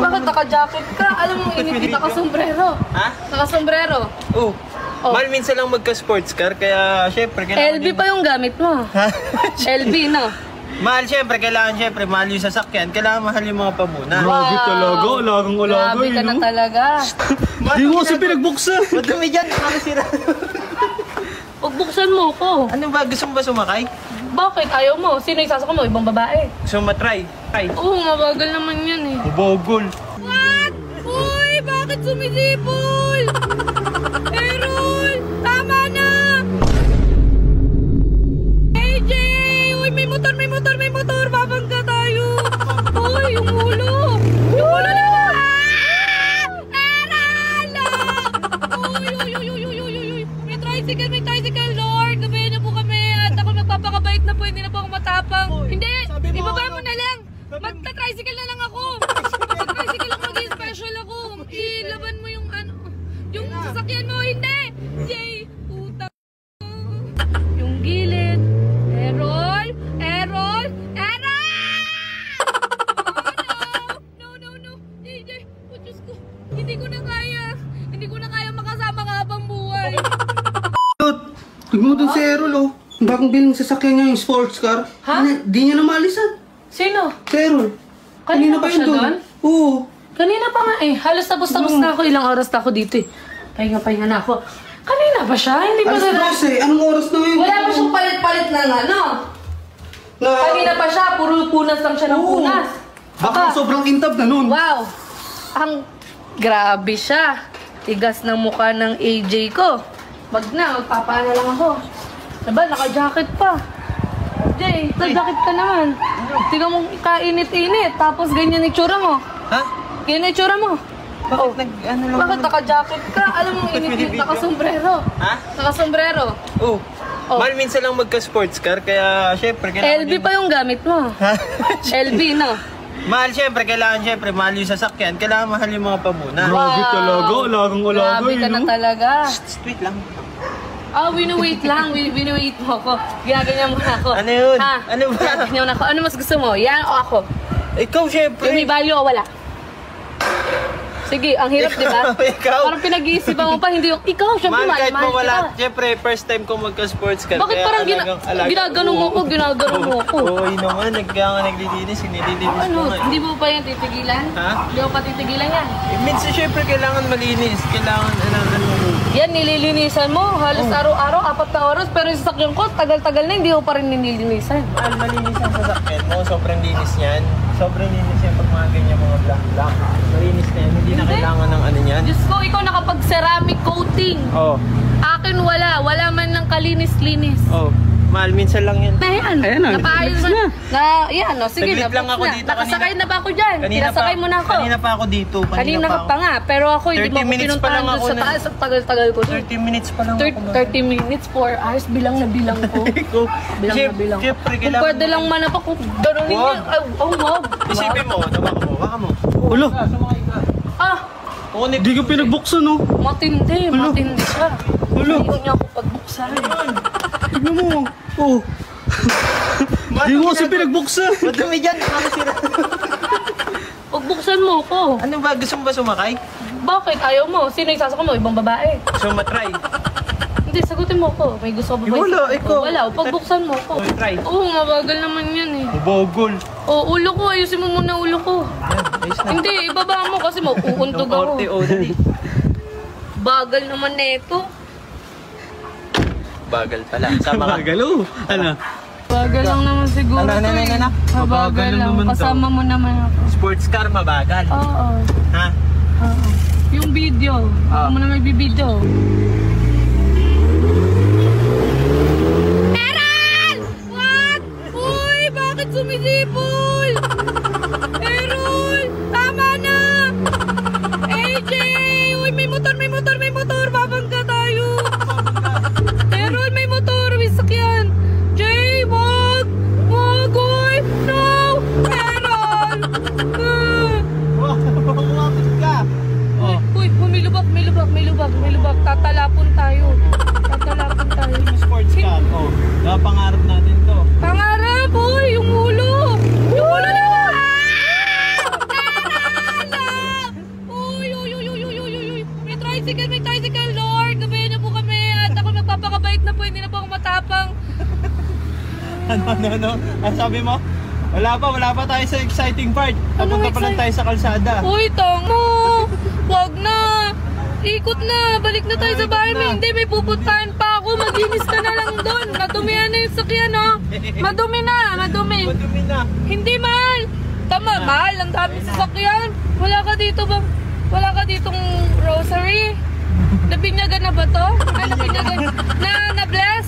Bakit naka-jacket ka? Alam mo, init naka-sombrero. Ha? Naka-sombrero. Oh. Mahal minsan lang magka-sports car, kaya syempre kailangan... LV pa yung gamit mo. LV, no? Mahal syempre, mahal yung sasakyan. Kailangan mahal yung mga pamuna. Grabe talaga, alagang alaga. Grabe ka na talaga. Hindi mo kasi pinagbuksan. Madumi dyan, nakasira. Pagbuksan mo ko. Ano ba? Gusto mo ba sumakay? Bakit? Ayaw mo? Sino yung sasakay mo? Ibang babae? Gusto mo matry? Ay. Oo, mabagal naman yan eh. Mabagol. What? Uy, bakit sumisipol? Errol, tama na! AJ! Uy, may motor! Babangga tayo! Uy, yung ulo! Yung ulo na! Errol! Uy! May tricycle! Lord, gabayan niyo po kami at ako magpapakabait na po, hindi na po ako matapang. Hindi! Ibaba mo na lang! Magta-tricycle na lang ako! Magta-tricycle ako, maging special ako! Ilaban mo yung ano... Yung sasakyan mo, hindi! Yay! Puta! Yung gilid. Errol! No! JJ! Oh, Diyos ko! Hindi ko na kaya makasama ka habang buhay. Tignan mo dun si Errol, oh. Ang bagong biling sasakyan niya yung sports car. Ha? Di niya na maalisan. Sino? Si Errol. Kanina pa siya doon? Oo. Kanina pa nga eh. Halos tapos na ako. Ilang oras na ako dito eh. Pahinga na ako. Kanina ba siya? Hindi pa Alas 12. Anong oras na ngayon? Wala pa siyang palit-palit na ano? Kanina pa siya. Puro punas lang siya ng punas. Baka sobrang intab na nun. Wow. Ang grabe siya. Tigas ng mukha ng AJ ko. Magpapaana lang ako. Diba? Naka-jacket pa. Jay, naka-jacket ka naman. Tingnan mo kainit-init. Tapos ganyan itsura mo. Ha? Ganyan itsura mo. Bakit Bakit naka-jacket ka? Alam mo, init naka-sombrero. Ha? Naka-sombrero. Oh. Mahal minsan lang magka-sports car, kaya syempre kailangan... LV pa yung gamit mo. LV, no? Mahal syempre, mahal yung sasakyan. Kailangan mahal yung mga pamuna. Grabe talaga, alagang alaga. Grabe ka na talaga. Wait lang. Wini-wait lang. Wini-wait mo ako. Ginaganyan mo na ako. Ano yun? Ha? Ano ba? Ginaganyan mo na ako. Ano mas gusto mo? Yan o ako? Ikaw syempre. Yung may value o wala? Sige, ang hirap, di ba? Ikaw. Parang pinag-iisipan mo pa, hindi yung ikaw, syempre Mahal kahit mo wala. kita. Syempre, first time ko magka-sports car. Bakit kaya parang alaga. ginagano mo ko, Oo, yun naman. Naglilinis, nililinis ko Ano, nga. hindi mo pa yan titigilan? Ha? Hindi mo pa titigilan yan? Minsan syempre kailangan malinis. Kailangan ano. Yan, nililinisan mo. Halos araw-araw, 4 na oras. Pero yung sasakyan ko, tagal-tagal na, hindi mo pa rin nililinisan. Malinis ang sasakyan mo. Sobrang linis yan. Sobrang linis yan pag mga ganyan mga black. Malinis na yan. Hindi na kailangan ng ano yan. Diyos ko, ikaw nakapag-ceramic coating. Oo. Akin wala. Wala man lang kalinis-linis. Oo. Mahal, minsan lang yan. Ayan, napaayos na. Yan, no? Sige, Saglit lang ako dito. Nakasakay na ba ako dyan? Pinasakay mo na ako. Kanina pa ako dito. Kanina ka pa nga, pero ako hindi mo ako pinuntahan doon sa taas at tagal-tagal ko. 30 minutes pa lang ako. 30 minutes, 4 hours, bilang na bilang ko. Bilang na bilang ko. Kung pwede lang man ako, kung gano'n ninyo. Oh, wow. Isipin mo, baka mo. Ulo. Hindi ka pinagbuksan, no? Matindi siya. Hindi ko niya ako pagbuksan. Tignan mo. Oh. Hindi mo kasi pinagbuksan. Madumi dyan, nakasira. Pagbuksan mo ko. Ano ba? Gusto mo ba sumakay? Bakit? Ayaw mo? Sino yung sasakay mo? Ibang babae? Gusto mo matry? Hindi, sagutin mo ko. May gusto ko ba? Wala, ikaw. Wala, pagbuksan mo ko. Try. Oo, mabagal naman yan eh. Mabagol. Ulo ko. Ayusin mo muna ulo ko. Hindi, ibaba mo kasi mauuntog ako. Bagal naman neto. Bagal pala. Sama ka. Bagal, oh. Ano? Bagal lang naman siguro. Ano? Mabagal lang. Kasama mo naman ako. Sports car, mabagal. Oo. Ha? Oo. Yung video. Ako mo na may bibidyo. Errol! What? Uy, bakit sumisipol? Errol! Tama na! AJ! Uy, may motor! Babangga tayo! Errol, may motor! May sakyan! Jay, wag! Wag! Uy! No! Errol! Uy, may lubak. Tatalapon tayo. Sports car. Pangarap natin to. Pangarap! Uy, yung ulo! Yung ulo na! tricycle, Lord. Gabayan niyo po kami at ako magpapakabait na po, hindi na po ako matapang. Ano? Ang sabi mo? Wala pa tayo sa exciting part. Papunta pa lang tayo sa kalsada. Uy, tango! Wag na! Ikot na! Balik na tayo sa bahay mo. Hindi, may pupuntahan pa ako. Maginis ka na lang doon. Madumihan na yung sakyan, ha? Madumi na. Madumi na. Hindi, mahal. Tama, mahal. Ang daming sasakyan. Wala ka dito bang? Wala ka ditong rosary? Nabinyagan na ba to? Ay, nabinyagan. Na-bless?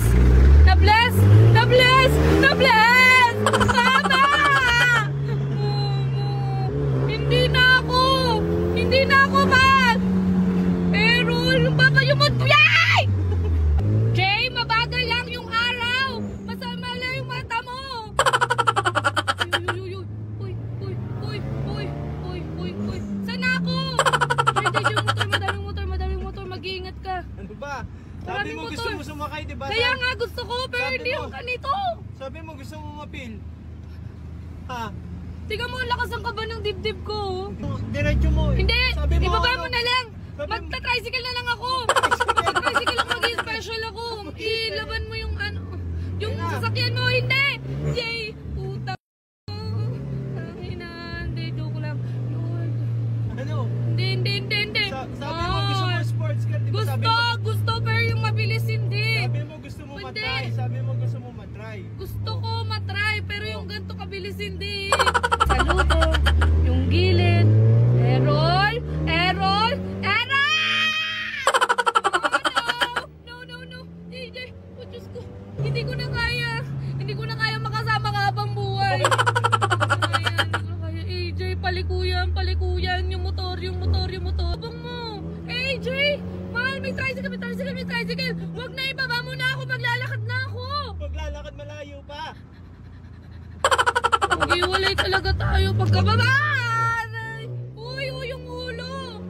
Na-bless? Na-bless? Na-bless! Tama! Hindi na ako, mahal! Errol, babayo mo! Yay! Jay, mabagal lang yung araw! Masama lang yung mata mo! Uy! Sana ako? Jay, madaming motor, mag-iingat ka. Ano ba? Sabi mo gusto mo sumakay, diba? Kaya nga gusto ko, pero hindi yung ganito. Sabi mo gusto mo mapil. Ha? Tiga mo, lakas ang kaba ng dibdib ko. Diretso mo. Hindi, Sabi mo, ibaba ano? mo na lang. Magta-tricycle na lang ako. Magta-tricycle ako, maging special ako. Ilaban mo yung ano, yung sasakyan mo, hindi. Yay, puta. Hindi, joke lang. Lord. Ano? Hindi. Sabi mo gusto mo sports car, diba? Gusto, pero yung mabilis hindi. Sabi mo gusto mo matry. Sabi mo gusto mo matry. Gusto ko matry, pero yung ganito kabilis hindi. Saludo, yung gilid. Errol! No. DJ, oh Diyos ko. Hindi ko na kaya makasama ka habang buhay. Hindi ko na kaya. AJ, palikuyan. Yung motor. Abang mo. AJ, mahal, may tricycle. Huwag na, ibaba mo na ako. Maglalakad na ako. Maglalakad malayo pa. Mag-iwalay talaga tayo pagkababa! Uy, yung ulo!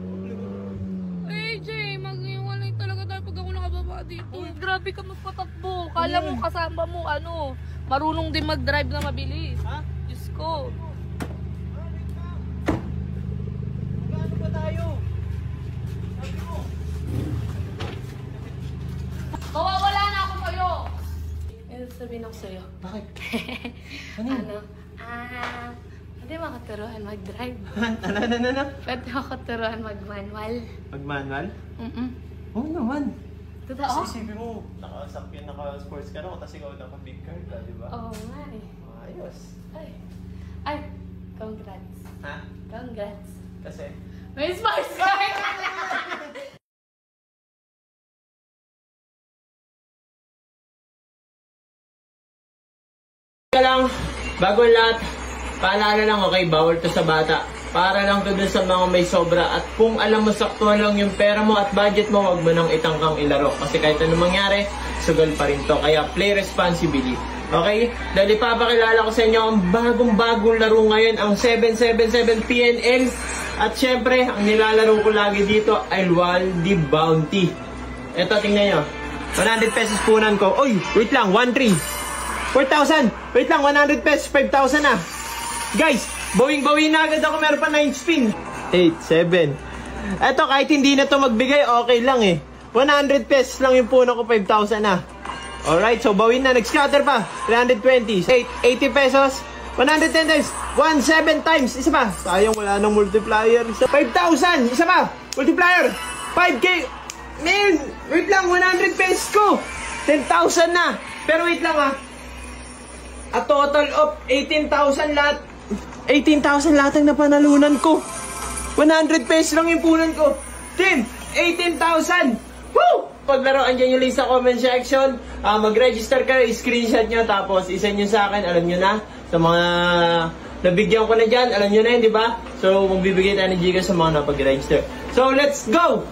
AJ, mag-iwalay talaga tayo pag ako nakababa dito. Uy, grabe ka magpatakbo. Kala mo kasama mo, marunong din mag-drive na mabilis. Ha? Diyos ko. Magano ba tayo? Sabi mo. Mawawala na ako sa'yo! Sabihin ako sa'yo. Bakit? Pwede mo ako turuan mag-drive. Ano? Pwede mo ako turuan mag-manual. Mag-manual? Oo naman. Totoo? Kasi isipin mo, naka-sports car ako, tapos ikaw naka-big car ka, di ba? Oo nga eh. Ayos. Ay, congrats. Ha? Congrats. Kasi? May sports car! lang, bago lahat, paalala lang, okay, bawal to sa bata. Para lang to dun sa mga may sobra. At kung alam mo saktuhan lang yung pera mo at budget mo, wag mo nang itangkang ilaro. Kasi kahit anong mangyari, sugal pa rin to. Kaya play responsibly. Okay? Dahil ipapakilala ko sa inyo ang bagong laro ngayon, ang 777 PNL. At syempre, ang nilalaro ko lagi dito ay Waldi Bounty. Ito, tingnan nyo. 100 pesos punan ko. Uy, wait lang, 1-3. 4,000! Wait lang, 100 pesos, 5,000 na. Guys, bawing-bawi na agad ako, meron pa 9 spin. 8, 7. Eto, kahit hindi na to magbigay, okay lang eh. 100 pesos lang yung puno ko, 5,000 na. Alright, so bawin na, nag-scatter pa. 320, 8, 80 pesos. 110 times, 17 times. Isa pa, sayang wala nang multiplier. 5,000, isa pa, multiplier. 5K. Man, wait lang, 100 pesos ko. 10,000 na. Pero wait lang a total of 18,000 lahat. 18,000 lahat ang napanalunan ko. 100 pesos lang yung punan ko. Team, 18,000. Woo! Paglaro, andyan yung link sa comment section. Mag-register ka, screenshot nyo, tapos isend nyo sa akin. Alam nyo na, sa mga nabigyan ko na dyan, alam nyo na yun, di ba? So, magbibigay tayo ng Gcash sa mga napag-register. So, let's go!